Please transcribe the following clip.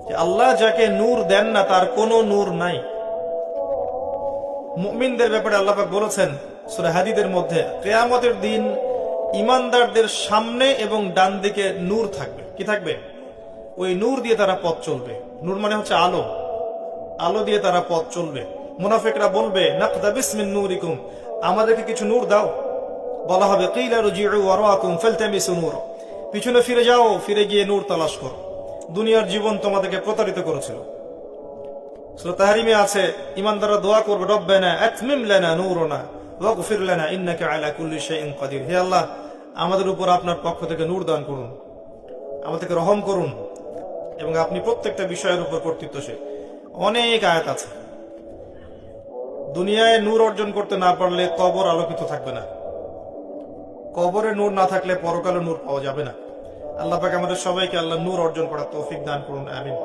যে আল্লাহ যাকে নূর দেন না তার কোনো নূর নাই। মুমিনদের ব্যাপারে আল্লাহ পাক বলেছেন সূরা হাদীদের মধ্যে, কিয়ামতের দিন ইমানদারদের সামনে এবং ডান দিকে নূর থাকবে। কি থাকবে? ওই নূর দিয়ে তারা পথ চলবে। নূর মানে হচ্ছে আলো, আলো দিয়ে তারা পথ চলবে। মুনাফিকরা বলবে, নাকতাবিস মিন নূরিকুম, আমাদেরকে কিছু নূর দাও। বলা হবে, কিলা রুজিউ ওয়ারাকুম ফালতামিসু নূর, পিছনে ফিরে যাও, ফিরে গিয়ে নূর তালাশ করো। দুনিয়ার জীবন তোমাদেরকে প্রতারিত করেছিল। সূরা তাহরিমে আছে, ইমানদাররা দোয়া করবে, রব্বানা আতমিম লানা নূরানা ওয়াগফির লানা ইন্নাকা আলা কুল্লি শাইইন কাদির। হে আল্লাহ, আমাদের উপর আপনার পক্ষ থেকে নূর দান করুন, আমাদেরকে রহম করুন, এবং আপনি প্রত্যেকটা বিষয়ের উপর কর্তৃত্বশীল। অনেক আয়াত আছে। দুনিয়ায় নূর অর্জন করতে না পারলে কবর আলোকিত থাকবে না, কবরে নূর না থাকলে পরকালে নূর পাওয়া যাবে না। আল্লাহ পাক আমাদের সবাইকে আল্লাহ নূর অর্জন করার তৌফিক দান করুন, আমিন।